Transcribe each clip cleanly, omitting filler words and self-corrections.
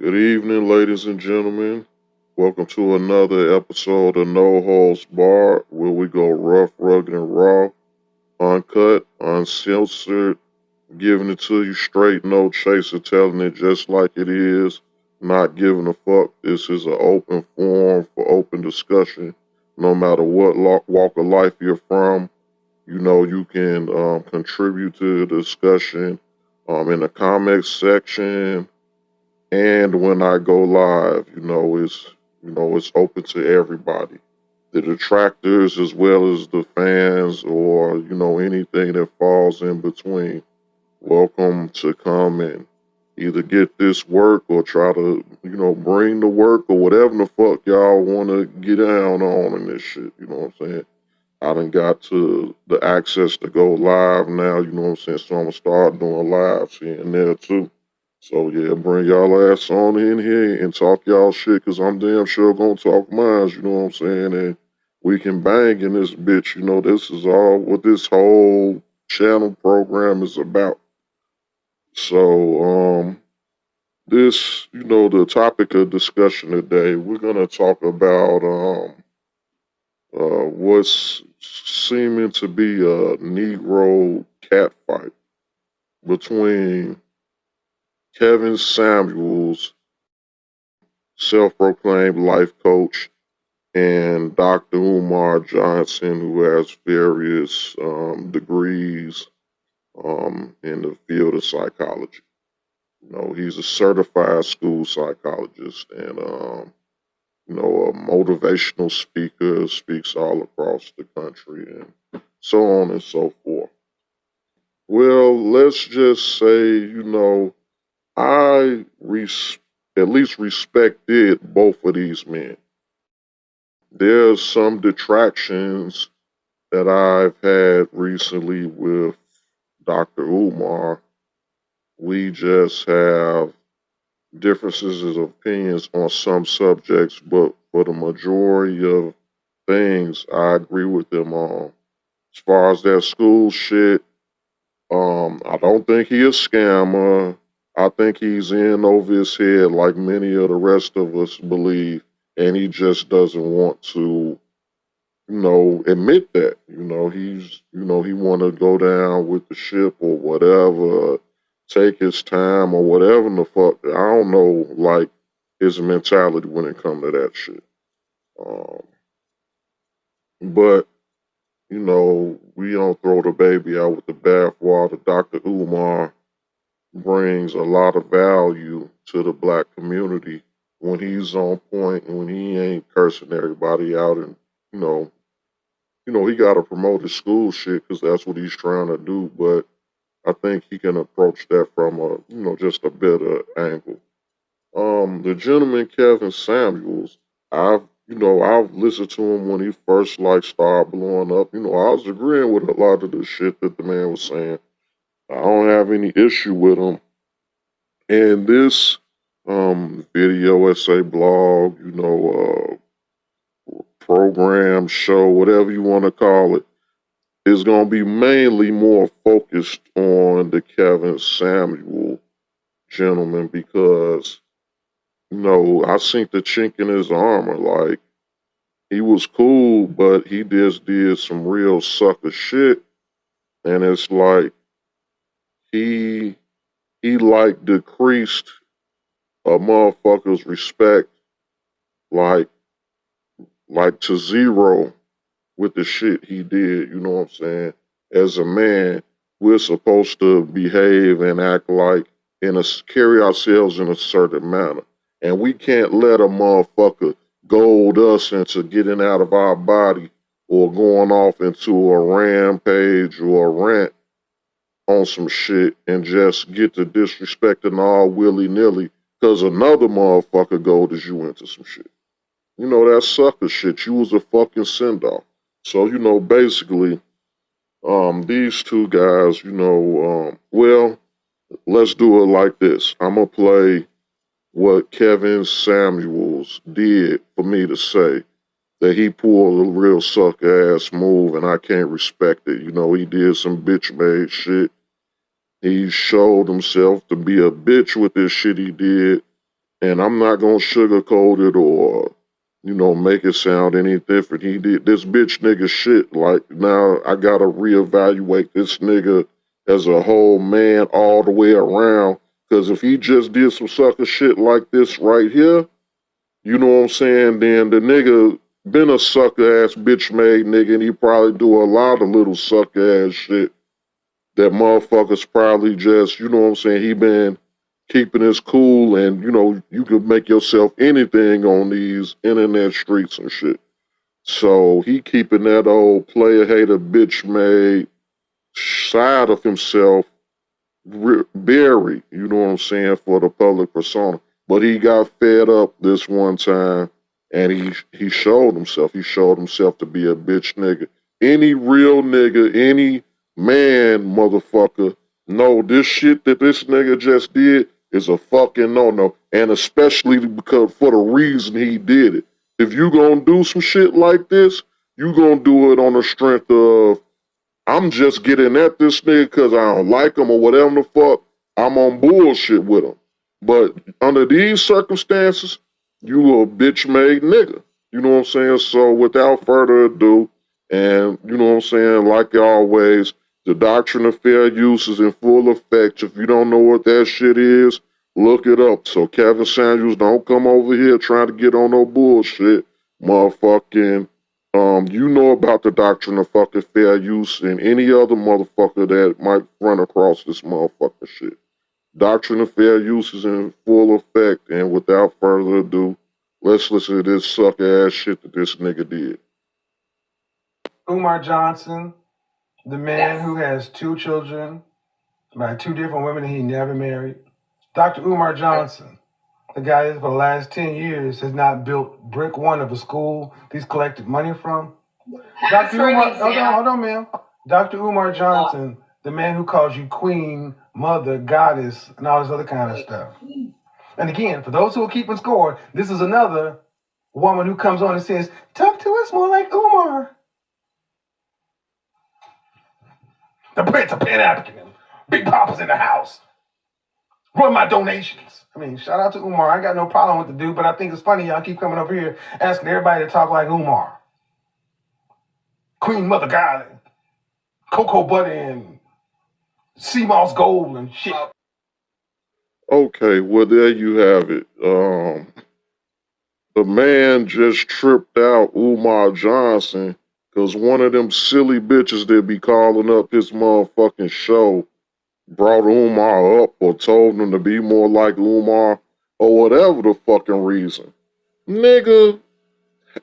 Good evening, ladies and gentlemen. Welcome to another episode of No Holds Barred, where we go rough, rugged, and raw, uncut, uncensored, giving it to you straight, no chaser, telling it just like it is, not giving a fuck. This is an open forum for open discussion. No matter what walk of life you're from, you can contribute to the discussion in the comments section and when I go live. It's open to everybody, the detractors as well as the fans, or anything that falls in between. Welcome to come and either get this work or try to bring the work or whatever the fuck y'all want to get down on in this shit. You know what I'm saying? I done got to the access to go live now. You know what I'm saying? So I'm gonna start doing lives here and there too. So yeah, bring y'all ass on in here and talk y'all shit, cause I'm damn sure gonna talk mine, you know what I'm saying? And we can bang in this bitch, this is all what this whole channel program is about. So the topic of discussion today, we're gonna talk about what's seeming to be a Negro catfight between Kevin Samuels, self-proclaimed life coach, and Dr. Umar Johnson, who has various degrees in the field of psychology. He's a certified school psychologist and a motivational speaker, speaks all across the country, and so on and so forth. Well, let's just say, I at least respected both of these men. There's some detractions that I've had recently with Dr. Umar. We just have differences of opinions on some subjects, but for the majority of things, I agree with him on. As far as that school shit, I don't think he a scammer. I think he's in over his head like many of the rest of us believe, and he just doesn't want to, admit that. He want to go down with the ship or whatever, take his time or whatever the fuck. I don't know, like, his mentality when it come to that shit. Um, but we don't throw the baby out with the bathwater. Dr. Umar brings a lot of value to the black community when he's on point and when he ain't cursing everybody out. And you know, he got to promote his school shit because that's what he's trying to do. But I think he can approach that from a just a better angle. The gentleman Kevin Samuels, I've listened to him when he first started blowing up. I was agreeing with a lot of the shit that the man was saying. I don't have any issue with him. And this video, essay, blog, program, show, whatever you want to call it, is going to be mainly more focused on the Kevin Samuel gentleman because, I seen the chink in his armor. Like, he was cool, but he just did some real sucker shit. And it's like he decreased a motherfucker's respect like to zero with the shit he did, you know what I'm saying? As a man, we're supposed to behave and act like carry ourselves in a certain manner. And we can't let a motherfucker goad us into getting out of our body or going off into a rampage or a rant on some shit and just get to disrespecting all willy-nilly because another motherfucker goaded you into some shit. That sucker shit. You was a fucking send-off. So, basically, these two guys, well, let's do it like this. I'm going to play what Kevin Samuels did for me to say that he pulled a real sucker ass move and I can't respect it. He did some bitch made shit. He showed himself to be a bitch with this shit he did. And I'm not gonna sugarcoat it or, make it sound any different. He did this bitch nigga shit. Like, now I gotta reevaluate this nigga as a whole man all the way around. Cause if he just did some sucker shit like this right here, you know what I'm saying, then the nigga been a sucker ass bitch made nigga, and he probably do a lot of little sucker ass shit that motherfuckers probably just, you know what I'm saying, he been keeping his cool, and you could make yourself anything on these internet streets and shit. So he keeping that old player hater bitch made side of himself buried, you know what I'm saying, for the public persona. But he got fed up this one time, and he showed himself. He showed himself to be a bitch nigga. Any real nigga, any man, motherfucker, no, this shit that this nigga just did is a fucking no-no. And especially because for the reason he did it. If you gonna do some shit like this, you gonna do it on the strength of, I'm just getting at this nigga because I don't like him or whatever the fuck. I'm on bullshit with him. But under these circumstances, you a bitch made nigga. You know what I'm saying? So without further ado, and you know what I'm saying, like always, the doctrine of fair use is in full effect. If you don't know what that shit is, look it up. So Kevin Samuels, don't come over here trying to get on no bullshit, motherfucking. You know about the doctrine of fucking fair use and any other motherfucker that might run across this motherfucking shit. Doctrine of fair use is in full effect, and without further ado, let's listen to this sucker ass shit that this nigga did. Umar Johnson, the man who has 2 children by 2 different women that he never married. Dr. Umar Johnson, the guy that for the last 10 years has not built brick one of a school he's collected money from. Dr. Umar, hold on, ma'am. Dr. Umar Johnson, the man who calls you queen, mother, goddess, and all this other kind of stuff. And again, for those who are keeping score, this is another woman who comes on and says, talk to us more like Umar. The Prince of Pan-African, Big Papa's in the house. Run my donations. I mean, shout out to Umar. I got no problem with the dude, but I think it's funny y'all keep coming over here asking everybody to talk like Umar. Queen Mother God, and Cocoa Butter, and Sea Moss Gold and shit. Okay, well, there you have it. The man just tripped out Umar Johnson because one of them silly bitches that be calling up his motherfucking show brought Umar up or told him to be more like Umar or whatever the fucking reason. Nigga,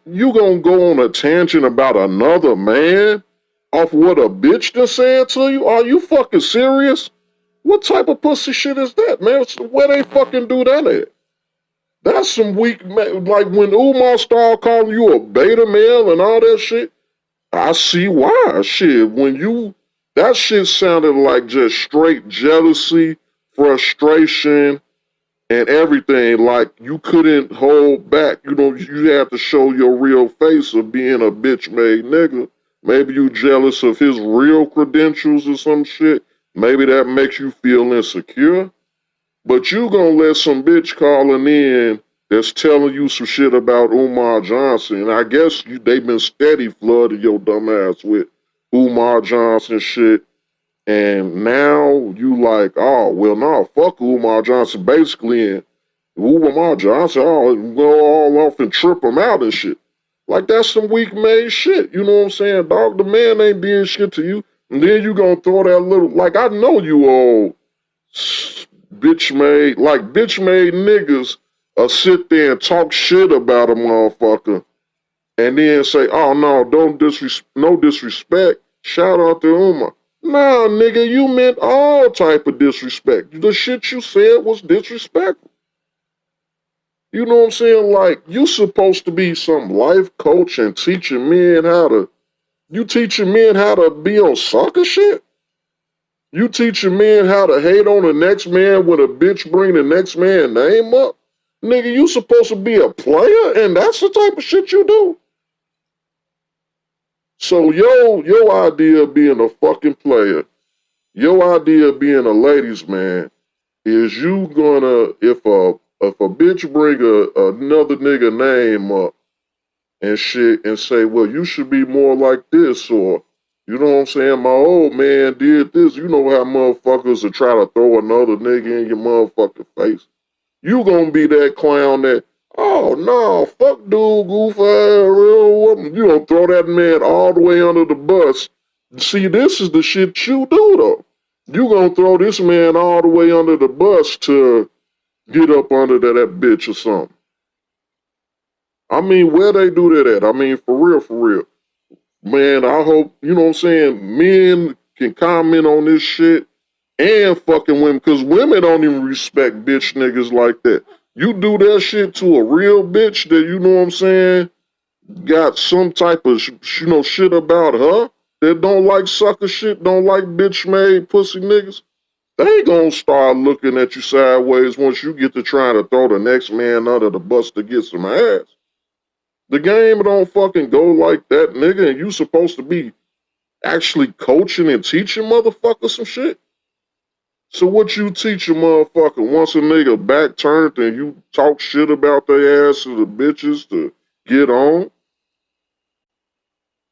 you gonna go on a tangent about another man off what a bitch done said to you? Are you fucking serious? What type of pussy shit is that, man? Where they fucking do that at? That's some weak, like when Umar started calling you a beta male and all that shit, I see why. Shit, that shit sounded like just straight jealousy, frustration, and everything. Like you couldn't hold back. You had to show your real face of being a bitch made nigga. Maybe you jealous of his real credentials or some shit. Maybe that makes you feel insecure. But you gonna let some bitch calling in that's telling you some shit about Umar Johnson. And I guess they been steady flooding your dumb ass with Umar Johnson shit. And now you like, oh, well, no, fuck Umar Johnson, basically. And Umar Johnson, go all off and trip him out and shit. Like, that's some weak-made shit. You know what I'm saying, dog? The man ain't doing shit to you. And then you gonna throw that little, like, I know you old bitch-made niggas sit there and talk shit about a motherfucker and then say, oh, no, no disrespect. Shout out to Umar. Nah, nigga, you meant all type of disrespect. The shit you said was disrespectful. You know what I'm saying? Like, you supposed to be some life coach and teaching men how to be on sucker shit? You teaching men how to hate on the next man when a bitch bring the next man name up? Nigga, you supposed to be a player and that's the type of shit you do? So your idea of being a fucking player, your idea of being a ladies' man, is you gonna, if a if a bitch bring another nigga name up and shit and say, well, you should be more like this, or, you know what I'm saying, my old man did this, you know how motherfuckers will try to throw another nigga in your motherfucking face. You gonna be that clown that, oh no, fuck dude, goof ass, you gonna throw that man all the way under the bus. See, this is the shit you do though. You gonna throw this man all the way under the bus to get up under that bitch or something. I mean, where they do that at? I mean, for real, for real. Man, I hope, you know what I'm saying, men can comment on this shit and fucking women, because women don't even respect bitch niggas like that. You do that shit to a real bitch that, you know what I'm saying, got some type of, shit about her, that don't like sucker shit, don't like bitch made pussy niggas, they gonna start looking at you sideways once you get to trying to throw the next man under the bus to get some ass. The game don't fucking go like that, nigga, and you supposed to be actually coaching and teaching motherfuckers some shit. So what you teach a motherfucker once a nigga back turned and you talk shit about their ass to the bitches to get on?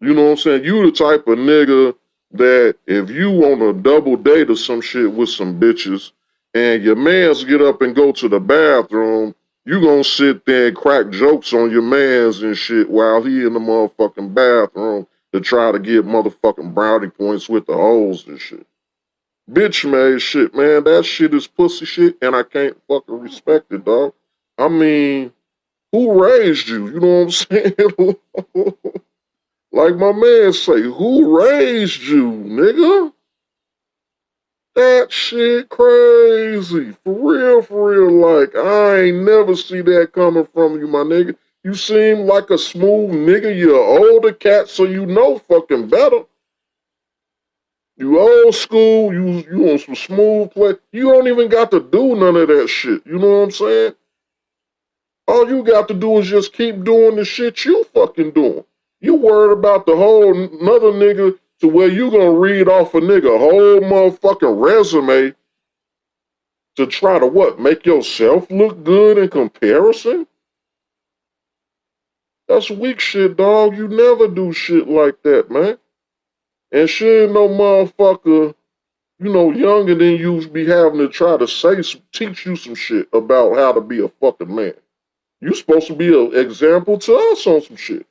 You know what I'm saying? You the type of nigga that if you on a double date or some shit with some bitches and your mans get up and go to the bathroom, you gonna sit there and crack jokes on your mans and shit while he in the motherfucking bathroom to try to get motherfucking brownie points with the hoes and shit. Bitch made shit, man. That shit is pussy shit, and I can't fucking respect it, dog. I mean, who raised you? You know what I'm saying? Like my man say, who raised you, nigga? That shit crazy. For real, like, I ain't never see that coming from you, my nigga. You seem like a smooth nigga. You're an older cat, so you know fucking better. You old school, you on some smooth play. You don't even got to do none of that shit. You know what I'm saying? All you got to do is just keep doing the shit you fucking doing. You worried about the whole another nigga to where you gonna read off a nigga whole motherfucking resume to try to what? Make yourself look good in comparison? That's weak shit, dog. You never do shit like that, man. And shit, no motherfucker, younger than you be having to try to teach you some shit about how to be a fucking man. You supposed to be an example to us on some shit.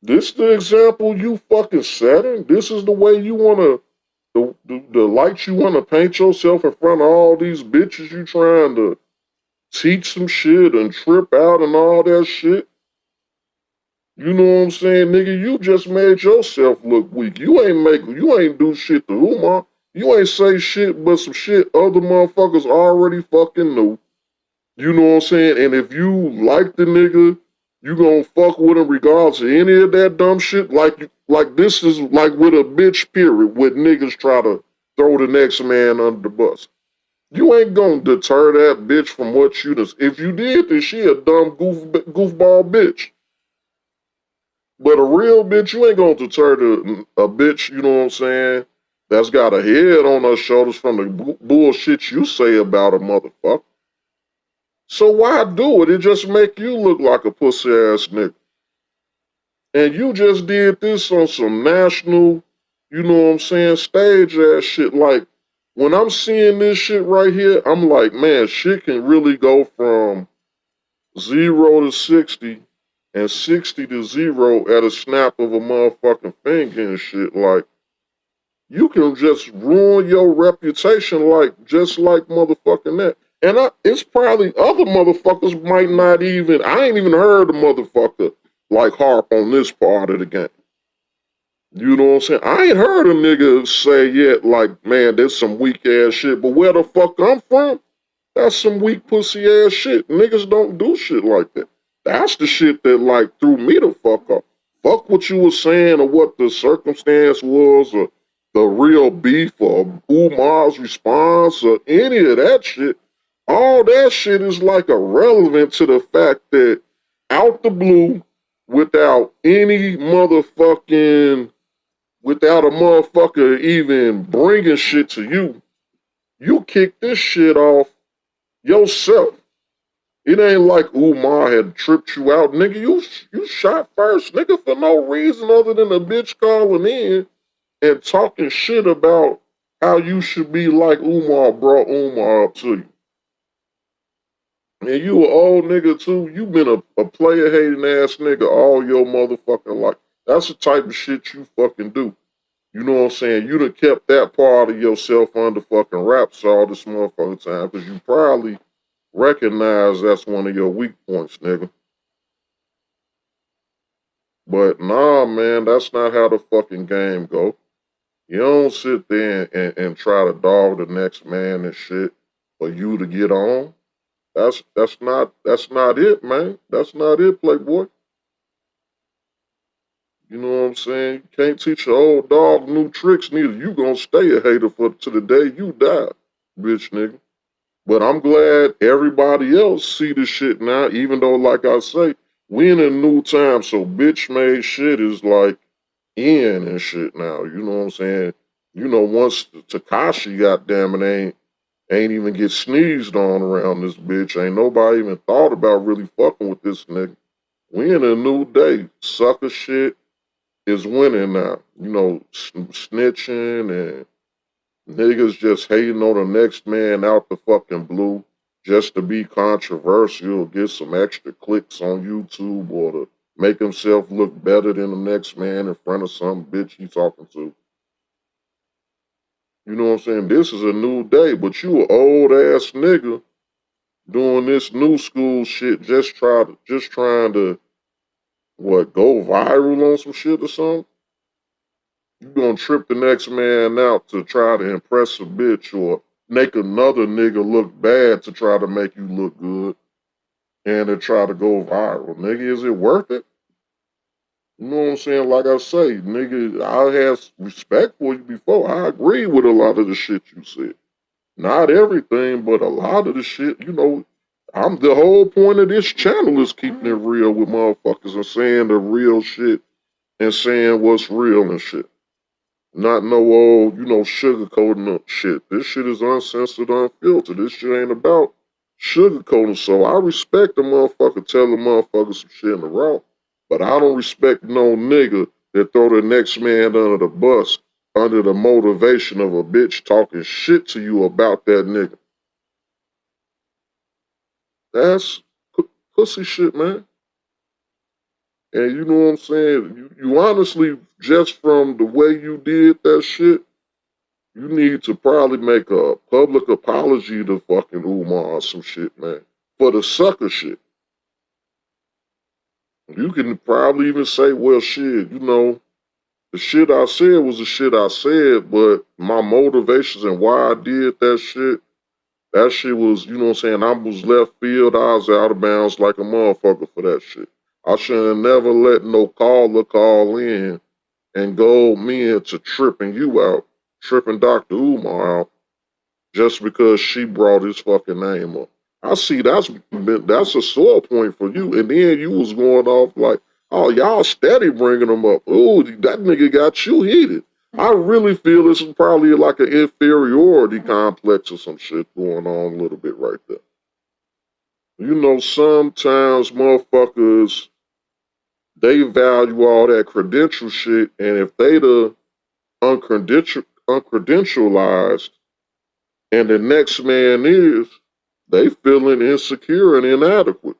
This the example you fucking setting? This is the way you wanna, the light you wanna paint yourself in front of all these bitches you trying to teach some shit and trip out and all that shit? You know what I'm saying, nigga? You just made yourself look weak. You ain't do shit to Umar. You ain't say shit but some shit other motherfuckers already fucking knew. You know what I'm saying? And if you like the nigga, you gonna fuck with him regardless of any of that dumb shit. Like this is like with a bitch period, with niggas try to throw the next man under the bus. You ain't gonna deter that bitch from what you does. If you did, then she a dumb goofball bitch. But a real bitch, you ain't gonna deter a bitch, you know what I'm saying, that's got a head on her shoulders from the bullshit you say about a motherfucker. So why do it? It just make you look like a pussy ass nigga. And you just did this on some national, you know what I'm saying, stage ass shit. Like, when I'm seeing this shit right here, I'm like, man, shit can really go from 0 to 60 and 60 to 0 at a snap of a motherfucking finger and shit. Like, you can just ruin your reputation just like motherfucking that. And it's probably other motherfuckers might not even, I ain't even heard a motherfucker like harp on this part of the game. You know what I'm saying? I ain't heard a nigga say yet like, man, there's some weak ass shit. But where the fuck I'm from, that's some weak pussy ass shit. Niggas don't do shit like that. That's the shit that like threw me the fuck off. Fuck what you were saying or what the circumstance was or the real beef or Umar's response or any of that shit. All that shit is like irrelevant to the fact that out the blue, without a motherfucker even bringing shit to you, you kick this shit off. yourself. It ain't like Umar had tripped you out, nigga. You shot first, nigga, for no reason other than a bitch calling in and talking shit about how you should be like Umar brought Umar up to you. And you an old nigga too. You been a player hating ass nigga all your motherfucking life. That's the type of shit you fucking do. You know what I'm saying? You done kept that part of yourself under fucking wraps all this motherfucking time because you probably recognize that's one of your weak points, nigga. But nah, man, that's not how the fucking game go. You don't sit there and try to dog the next man and shit for you to get on. That's not it, man. That's not it, Playboy. You know what I'm saying? You can't teach your old dog new tricks neither. You gonna stay a hater for to the day you die, bitch nigga. But I'm glad everybody else see the shit now, even though, like I say, we in a new time, so bitch made shit is like in and shit now. You know what I'm saying? You know, once Takashi, goddamn it, ain't even get sneezed on around this bitch. Ain't nobody even thought about really fucking with this nigga. We in a new day. Sucker shit is winning now. You know, snitching and niggas just hating on the next man out the fucking blue just to be controversial, get some extra clicks on YouTube or to make himself look better than the next man in front of some bitch he's talking to. You know what I'm saying? This is a new day, but you an old ass nigga doing this new school shit, just trying to what, go viral on some shit or something? You gonna trip the next man out to try to impress a bitch or make another nigga look bad to try to make you look good and to try to go viral. Nigga, is it worth it? You know what I'm saying? Like I say, nigga, I had respect for you before. I agree with a lot of the shit you said. Not everything, but a lot of the shit, you know, I'm the whole point of this channel is keeping it real with motherfuckers and saying the real shit and saying what's real and shit. Not no old, you know, sugarcoating shit. This shit is uncensored, unfiltered. This shit ain't about sugarcoating. So I respect the motherfucker telling motherfuckers some shit in the raw. But I don't respect no nigga that throw the next man under the bus under the motivation of a bitch talking shit to you about that nigga. That's pussy shit, man. And you know what I'm saying? You honestly, just from the way you did that shit, you need to probably make a public apology to fucking Umar or some shit, man. For the sucker shit. You can probably even say, well, shit, you know, the shit I said was the shit I said, but my motivations and why I did that shit was, you know what I'm saying, I was left field, I was out of bounds like a motherfucker for that shit. I should have never let no caller call in and gold me into tripping you out, tripping Dr. Umar out, just because she brought his fucking name up. I see that's a sore point for you. And then you was going off like, oh, y'all steady bringing him up. Ooh, that nigga got you heated. I really feel this is probably like an inferiority complex or some shit going on a little bit right there. You know, sometimes motherfuckers, they value all that credential shit, and if they the uncredentialized, and the next man is, they feeling insecure and inadequate.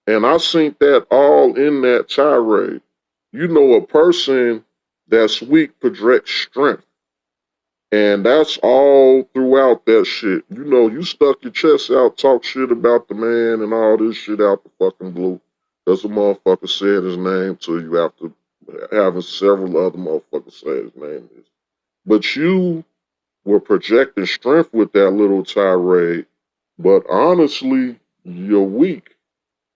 And I seen that all in that tirade. You know, a person that's weak projects strength. And that's all throughout that shit. You know, you stuck your chest out, talk shit about the man and all this shit out the fucking blue. Because the motherfucker said his name to you after having several other motherfuckers say his name is. But you were projecting strength with that little tirade. But honestly, you're weak.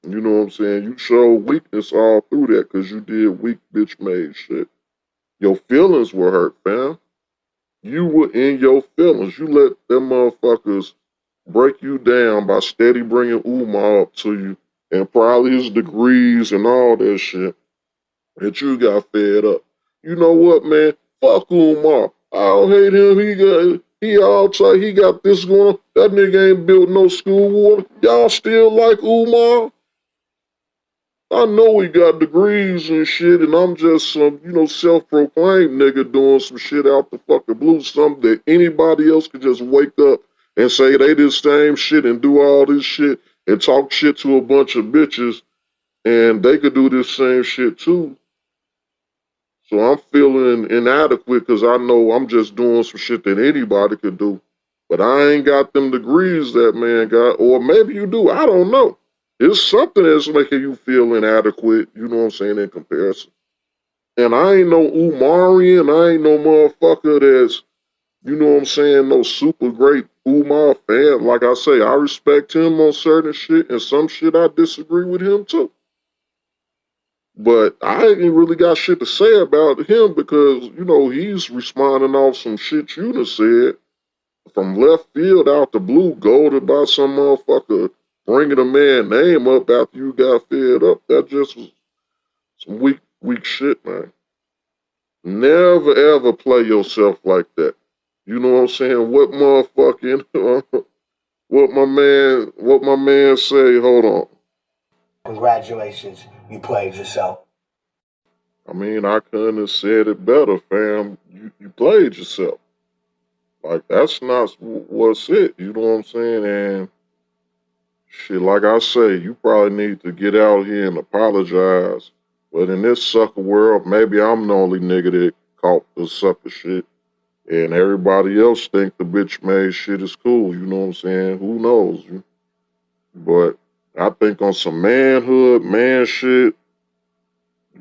You know what I'm saying? You showed weakness all through that because you did weak bitch made shit. Your feelings were hurt, fam. You were in your feelings. You let them motherfuckers break you down by steady bringing Umar up to you and probably his degrees and all that shit. And you got fed up. You know what, man? Fuck Umar. I don't hate him. He outside, he got this going on. That nigga ain't built no school water. Y'all still like Umar? I know he got degrees and shit, and I'm just some, self-proclaimed nigga doing some shit out the fucking blue, something that anybody else could just wake up and say they did the same shit and do all this shit and talk shit to a bunch of bitches, and they could do this same shit too. So I'm feeling inadequate because I know I'm just doing some shit that anybody could do. But I ain't got them degrees that man got, or maybe you do, I don't know. It's something that's making you feel inadequate, you know what I'm saying, in comparison. And I ain't no Umarian, I ain't no motherfucker that's, you know what I'm saying, no super great Umar fan. Like I say, I respect him on certain shit, and some shit I disagree with him too. But I ain't really got shit to say about him because, he's responding off some shit you done said from left field out the blue, goaded by some motherfucker bringing a man name up after you got fed up. That just was some weak shit, man. Never ever play yourself like that. You know what I'm saying? What motherfucking what my man say, hold on. Congratulations, you played yourself. I mean, I couldn't have said it better, fam. You played yourself. Like, that's not what's it. You know what I'm saying? And shit, like I say, you probably need to get out here and apologize. But in this sucker world, maybe I'm the only nigga that caught the sucker shit. And everybody else think the bitch made shit is cool. You know what I'm saying? Who knows? But I think on some manhood, man shit,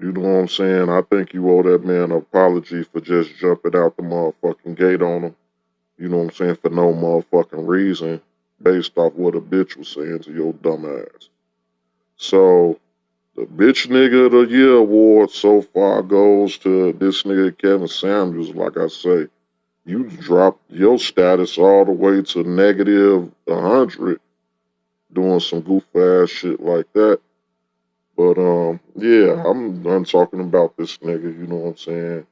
you know what I'm saying? I think you owe that man an apology for just jumping out the motherfucking gate on him. You know what I'm saying? For no motherfucking reason based off what a bitch was saying to your dumb ass. So, the Bitch Nigga of the Year award so far goes to this nigga Kevin Samuels. Like I say, you dropped your status all the way to negative 100 doing some goof ass shit like that. But yeah, I'm done talking about this nigga, you know what I'm saying?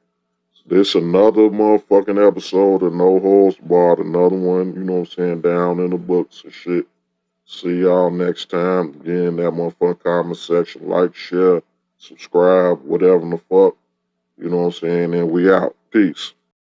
This another motherfucking episode of No Holds Barred, another one, you know what I'm saying, down in the books and shit. See y'all next time. Again, that motherfucking comment section, like, share, subscribe, whatever the fuck. You know what I'm saying? And we out. Peace.